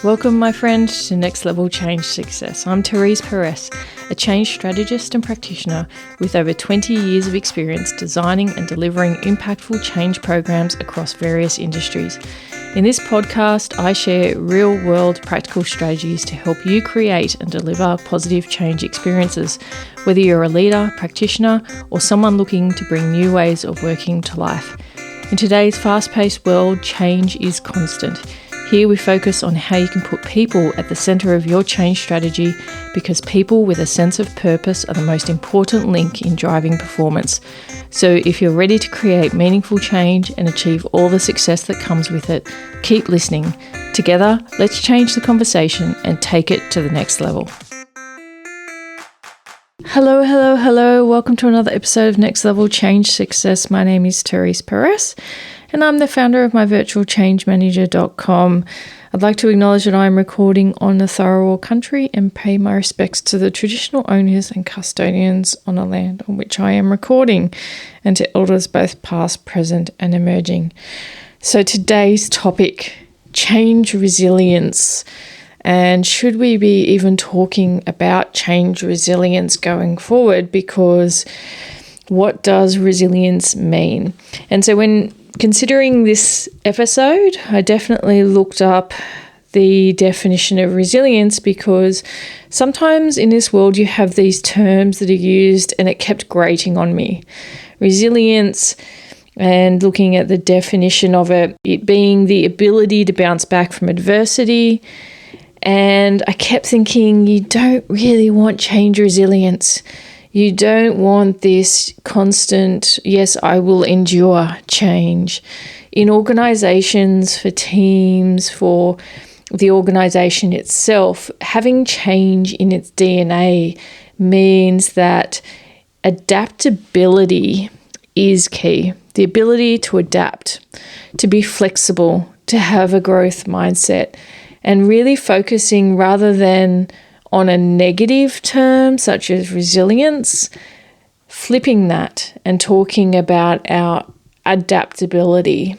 Welcome, my friend, to Next Level Change Success. I'm Therese Pares, a change strategist and practitioner with over 20 years of experience designing and delivering impactful change programs across various industries. In this podcast, I share real-world practical strategies to help you create and deliver positive change experiences, whether you're a leader, practitioner, or someone looking to bring new ways of working to life. In today's fast-paced world, change is constant. Here we focus on how you can put people at the centre of your change strategy, because people with a sense of purpose are the most important link in driving performance. So if you're ready to create meaningful change and achieve all the success that comes with it, keep listening. Together, let's change the conversation and take it to the next level. Hello. Welcome to another episode of Next Level Change Success. My name is Therese Pares, and I'm the founder of myvirtualchangemanager.com. I'd like to acknowledge that I'm recording on the Tharawal country and pay my respects to the traditional owners and custodians on the land on which I am recording, and to elders both past, present, and emerging. So today's topic, change resilience. And should we be even talking about change resilience going forward? Because what does resilience mean? And so when considering this episode, I definitely looked up the definition of resilience, because sometimes in this world you have these terms that are used and it kept grating on me. Resilience, and looking at the definition of it being the ability to bounce back from adversity. And I kept thinking, you don't really want change resilience. You don't want this constant, yes, I will endure change. In organizations, for teams, for the organization itself, having change in its DNA means that adaptability is key. The ability to adapt, to be flexible, to have a growth mindset, and really focusing rather than on a negative term such as resilience, flipping that and talking about our adaptability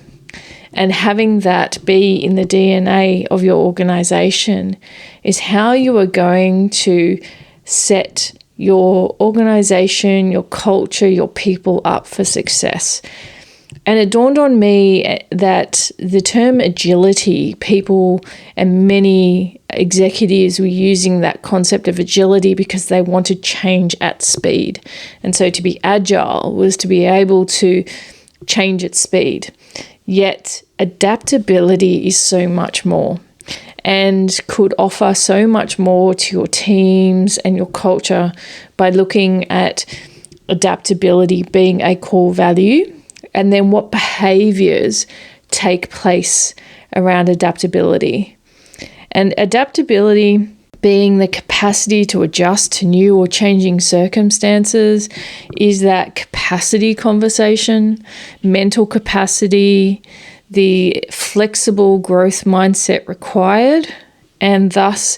and having that be in the DNA of your organization is how you are going to set your organization, your culture, your people up for success. And it dawned on me that the term agility, people and many executives were using that concept of agility because they wanted change at speed. And so to be agile was to be able to change at speed. Yet adaptability is so much more and could offer so much more to your teams and your culture by looking at adaptability being a core value. And then what behaviours take place around adaptability. And adaptability being the capacity to adjust to new or changing circumstances is that capacity conversation, mental capacity, the flexible growth mindset required, and thus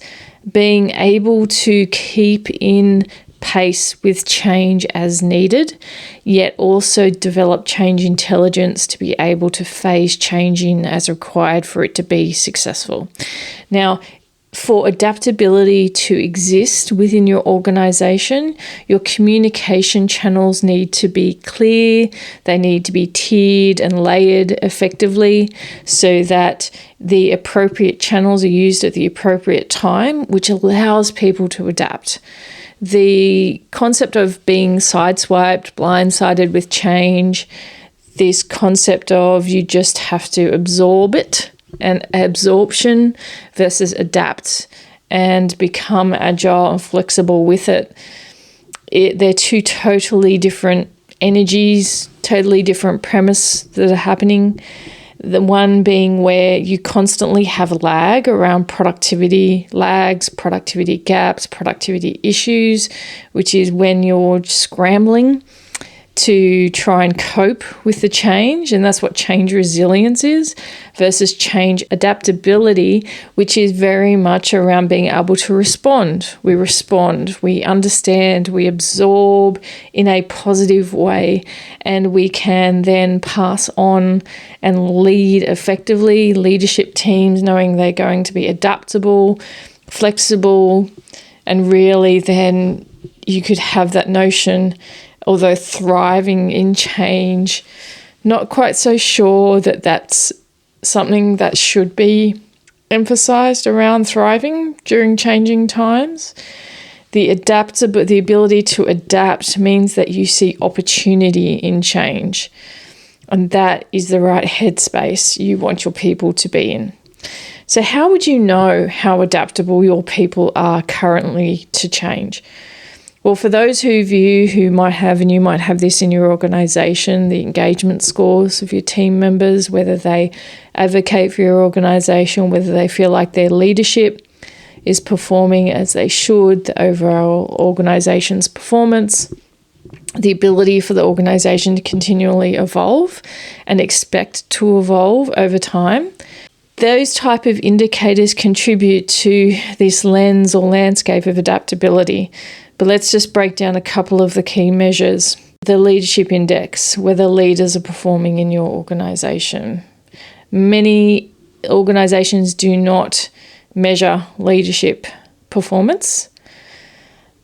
being able to keep in pace with change as needed, yet also develop change intelligence to be able to phase change in as required for it to be successful. Now, for adaptability to exist within your organization, your communication channels need to be clear, they need to be tiered and layered effectively so that the appropriate channels are used at the appropriate time, which allows people to adapt. The concept of being sideswiped, blindsided with change, this concept of you just have to absorb it, and absorption versus adapt and become agile and flexible with it. They're two totally different energies, totally different premise that are happening. The one being where you constantly have a lag around productivity lags, productivity gaps, productivity issues, which is when you're scrambling to try and cope with the change, and that's what change resilience is, versus change adaptability, which is very much around being able to respond. We respond, we understand, we absorb in a positive way, and we can then pass on and lead effectively. Leadership teams knowing they're going to be adaptable, flexible, and really then you could have that notion, although thriving in change, not quite so sure that that's something that should be emphasized around thriving during changing times. The ability to adapt means that you see opportunity in change, and that is the right headspace you want your people to be in. So how would you know how adaptable your people are currently to change? Well, for those of you who might have, and you might have this in your organisation, the engagement scores of your team members, whether they advocate for your organisation, whether they feel like their leadership is performing as they should, the overall organisation's performance, the ability for the organisation to continually evolve and expect to evolve over time. Those type of indicators contribute to this lens or landscape of adaptability. But let's just break down a couple of the key measures. The leadership index, whether leaders are performing in your organisation. Many organisations do not measure leadership performance,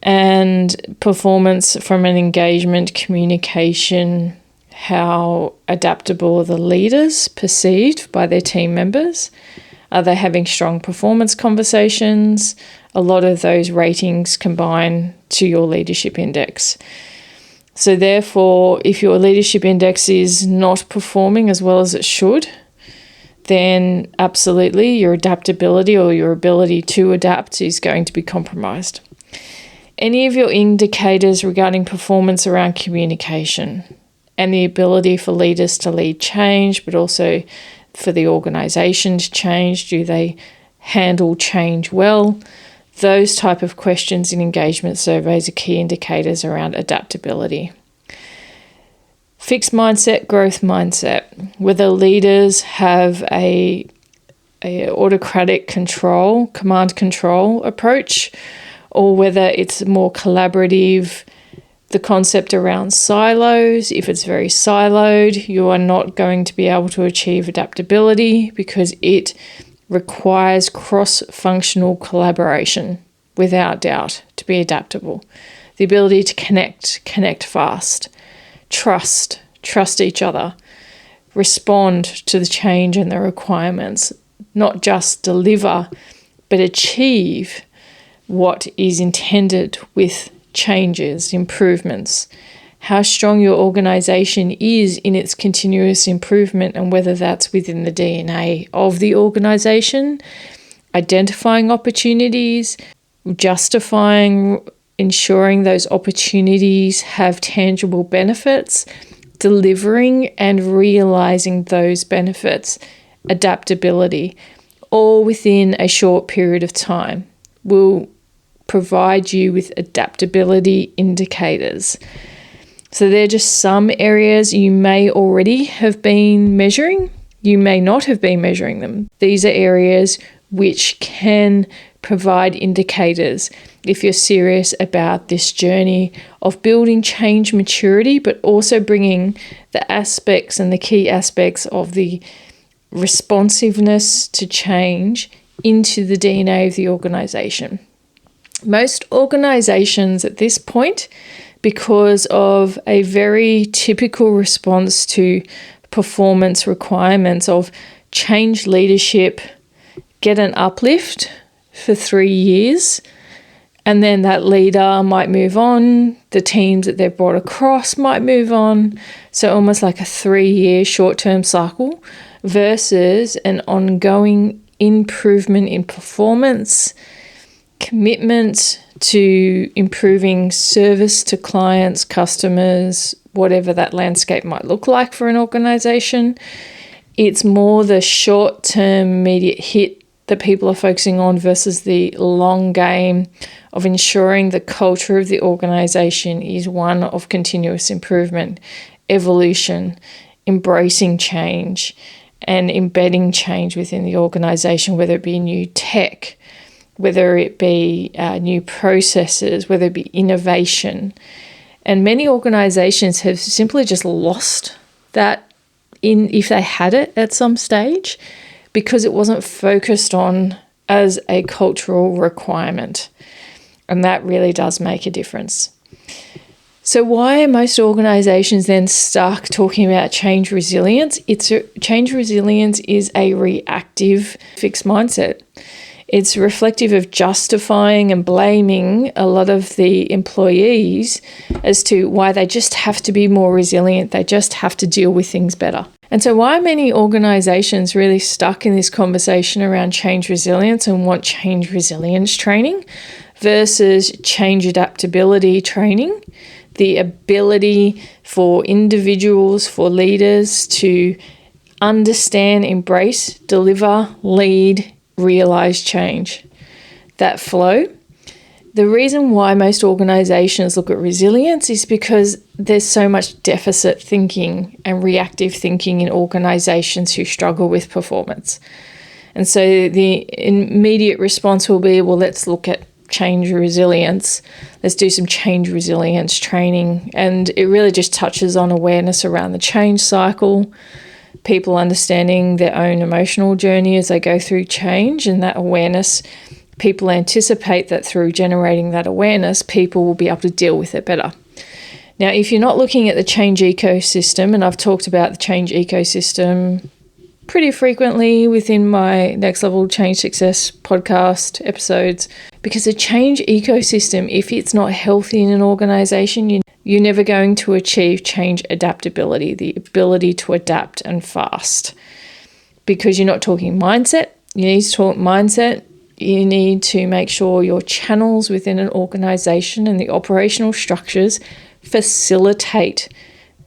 and performance from an engagement, communication, how adaptable are the leaders perceived by their team members? Are they having strong performance conversations? A lot of those ratings combine to your leadership index. So therefore, if your leadership index is not performing as well as it should, then absolutely your adaptability or your ability to adapt is going to be compromised. Any of your indicators regarding performance around communication and the ability for leaders to lead change, but also for the organisation to change, do they handle change well? Those type of questions in engagement surveys are key indicators around adaptability. Fixed mindset, growth mindset, whether leaders have a autocratic control, command control approach, or whether it's more collaborative, the concept around silos. If it's very siloed, you are not going to be able to achieve adaptability because it requires cross-functional collaboration, without doubt, to be adaptable. The ability to connect fast, trust each other, respond to the change and the requirements, not just deliver, but achieve what is intended with changes, improvements, how strong your organisation is in its continuous improvement, and whether that's within the DNA of the organisation, identifying opportunities, justifying, ensuring those opportunities have tangible benefits, delivering and realising those benefits, adaptability, all within a short period of time will provide you with adaptability indicators. So they're just some areas you may already have been measuring. You may not have been measuring them. These are areas which can provide indicators if you're serious about this journey of building change maturity, but also bringing the aspects and the key aspects of the responsiveness to change into the DNA of the organisation. Most organisations at this point, because of a very typical response to performance requirements of change leadership, get an uplift for 3 years, and then that leader might move on, the teams that they've brought across might move on, so almost like a 3-year short-term cycle versus an ongoing improvement in performance, commitment to improving service to clients, customers, whatever that landscape might look like for an organisation. It's more the short-term immediate hit that people are focusing on versus the long game of ensuring the culture of the organization is one of continuous improvement, evolution, embracing change, and embedding change within the organization, whether it be new tech, whether it be new processes, whether it be innovation. And many organizations have simply just lost that if they had it at some stage, because it wasn't focused on as a cultural requirement. And that really does make a difference. So why are most organizations then stuck talking about change resilience? Change resilience is a reactive fixed mindset. It's reflective of justifying and blaming a lot of the employees as to why they just have to be more resilient. They just have to deal with things better. And so why are many organizations really stuck in this conversation around change resilience and want change resilience training versus change adaptability training? The ability for individuals, for leaders to understand, embrace, deliver, lead, realize change. That flow. The reason why most organizations look at resilience is because there's so much deficit thinking and reactive thinking in organizations who struggle with performance. And so the immediate response will be, well, let's look at change resilience. Let's do some change resilience training. And it really just touches on awareness around the change cycle, people understanding their own emotional journey as they go through change, and that awareness, people anticipate that through generating that awareness, people will be able to deal with it better. Now, if you're not looking at the change ecosystem, and I've talked about the change ecosystem pretty frequently within my Next Level Change Success podcast episodes, because the change ecosystem, if it's not healthy in an organization, you're never going to achieve change adaptability, the ability to adapt and fast, because you're not talking mindset. You need to talk mindset. You need to make sure your channels within an organization and the operational structures facilitate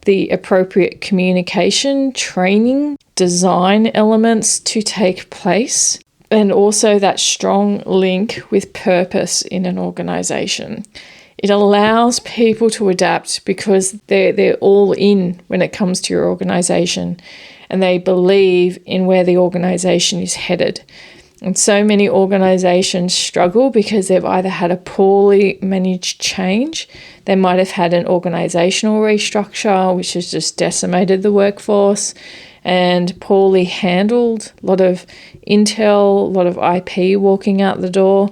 the appropriate communication, training, design elements to take place, and also that strong link with purpose in an organization. It allows people to adapt because they're all in when it comes to your organization, and they believe in where the organization is headed. And so many organizations struggle because they've either had a poorly managed change, they might have had an organizational restructure, which has just decimated the workforce, and poorly handled, a lot of intel, a lot of IP walking out the door,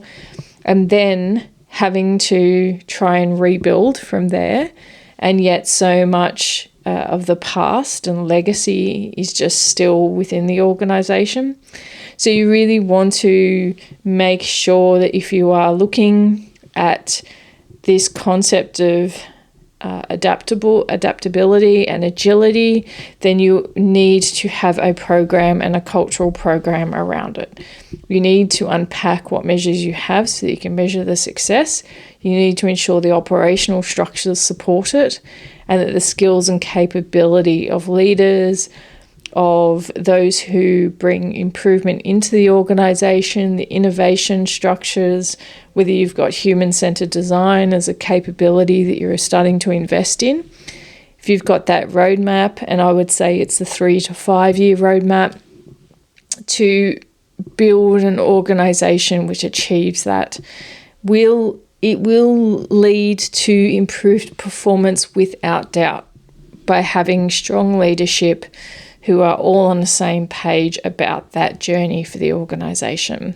and then having to try and rebuild from there. And yet so much of the past and legacy is just still within the organization. So you really want to make sure that if you are looking at this concept of adaptability and agility, then you need to have a program and a cultural program around it. You need to unpack what measures you have so that you can measure the success. You need to ensure the operational structures support it, and that the skills and capability of leaders, of those who bring improvement into the organization, the innovation structures, whether you've got human-centered design as a capability that you're starting to invest in. If you've got that roadmap, and I would say it's the 3 to 5 year roadmap to build an organization which achieves that, it will lead to improved performance without doubt by having strong leadership who are all on the same page about that journey for the organization.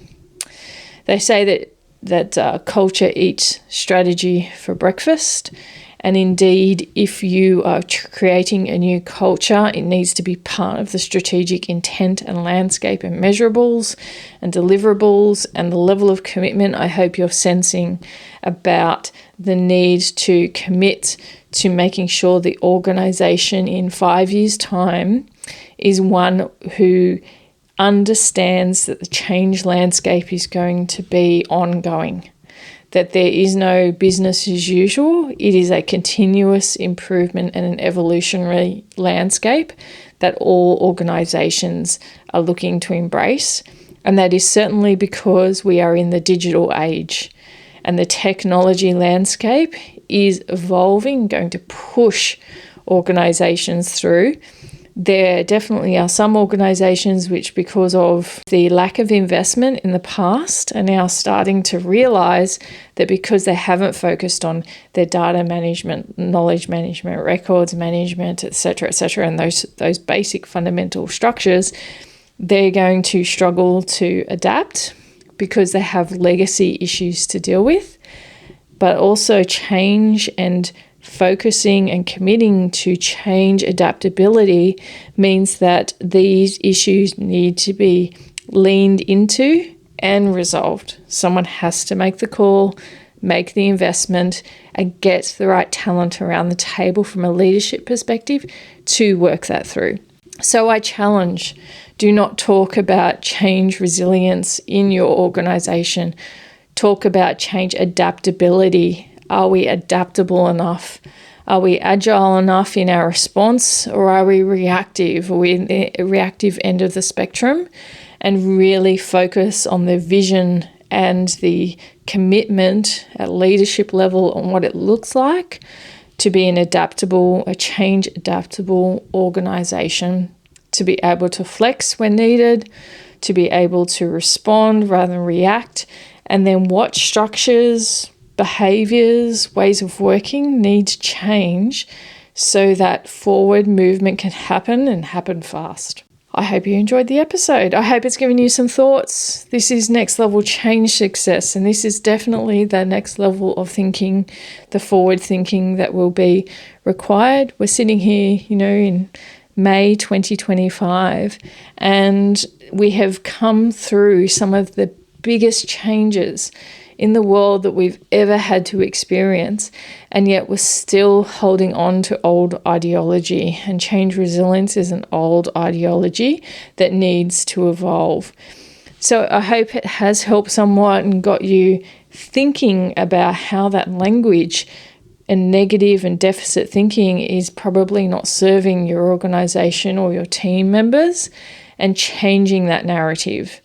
They say that culture eats strategy for breakfast. And indeed, if you are creating a new culture, it needs to be part of the strategic intent and landscape and measurables and deliverables and the level of commitment I hope you're sensing about the need to commit to making sure the organization in 5 years' time is one who understands that the change landscape is going to be ongoing, that there is no business as usual. It is a continuous improvement and an evolutionary landscape that all organizations are looking to embrace. And that is certainly because we are in the digital age and the technology landscape is evolving, going to push organisations through. There definitely are some organisations which, because of the lack of investment in the past, are now starting to realise that because they haven't focused on their data management, knowledge management, records management, etc., and those basic fundamental structures, they're going to struggle to adapt because they have legacy issues to deal with. But also change and focusing and committing to change adaptability means that these issues need to be leaned into and resolved. Someone has to make the call, make the investment, and get the right talent around the table from a leadership perspective to work that through. So I challenge, do not talk about change resilience in your organisation. Talk about change adaptability. Are we adaptable enough? Are we agile enough in our response, or are we reactive? Are we in the reactive end of the spectrum? And really focus on the vision and the commitment at leadership level on what it looks like to be a change adaptable organisation, to be able to flex when needed, to be able to respond rather than react, and then what structures, behaviours, ways of working need to change so that forward movement can happen and happen fast. I hope you enjoyed the episode. I hope it's given you some thoughts. This is next level change success, and this is definitely the next level of thinking, the forward thinking that will be required. We're sitting here, in May 2025, and we have come through some of the biggest changes in the world that we've ever had to experience, and yet we're still holding on to old ideology, and change resilience is an old ideology that needs to evolve. So I hope it has helped somewhat and got you thinking about how that language and negative and deficit thinking is probably not serving your organisation or your team members, and changing that narrative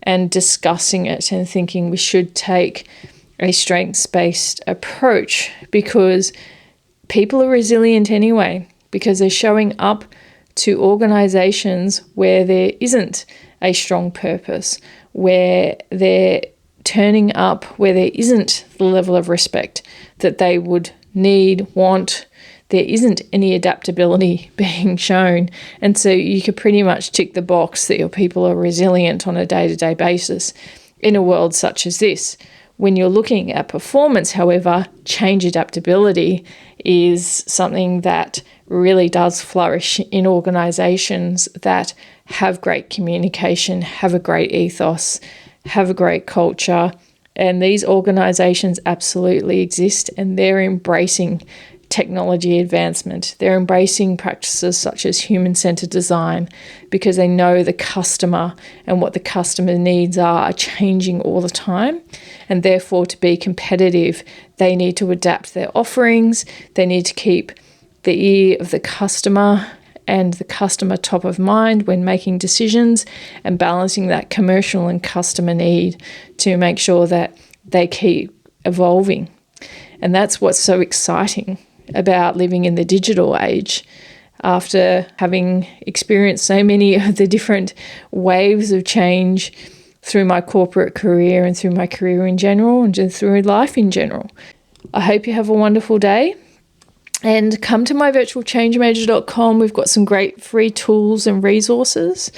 and discussing it and thinking we should take a strengths-based approach, because people are resilient anyway, because they're showing up to organisations where there isn't a strong purpose, where they're turning up, where there isn't the level of respect that they would need, want. There isn't any adaptability being shown. And so you could pretty much tick the box that your people are resilient on a day-to-day basis in a world such as this. When you're looking at performance, however, change adaptability is something that really does flourish in organisations that have great communication, have a great ethos, have a great culture. And these organisations absolutely exist, and they're embracing technology advancement. They're embracing practices such as human-centered design, because they know the customer and what the customer needs are changing all the time. And therefore, to be competitive, they need to adapt their offerings. They need to keep the ear of the customer and the customer top of mind when making decisions, and balancing that commercial and customer need to make sure that they keep evolving. And that's what's so exciting about living in the digital age. After having experienced so many of the different waves of change through my corporate career and through my career in general and just through life in general. I hope you have a wonderful day, and come to myvirtualchangemanager.com. We've got some great free tools and resources,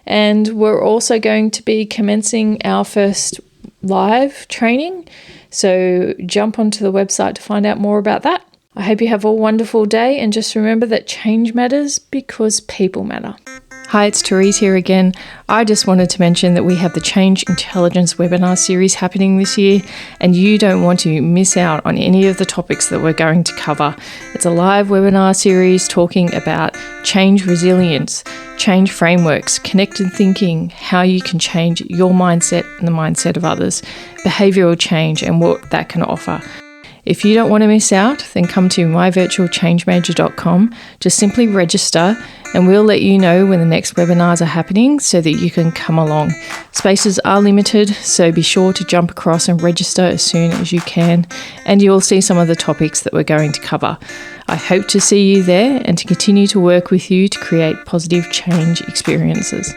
and we're also going to be commencing our first live training. So jump onto the website to find out more about that. I hope you have a wonderful day, and just remember that change matters because people matter. Hi, it's Therese here again. I just wanted to mention that we have the Change Intelligence webinar series happening this year, and you don't want to miss out on any of the topics that we're going to cover. It's a live webinar series talking about change resilience, change frameworks, connected thinking, how you can change your mindset and the mindset of others, behavioural change and what that can offer. If you don't want to miss out, then come to myvirtualchangemanager.com. Just simply register and we'll let you know when the next webinars are happening so that you can come along. Spaces are limited, so be sure to jump across and register as soon as you can, and you'll see some of the topics that we're going to cover. I hope to see you there and to continue to work with you to create positive change experiences.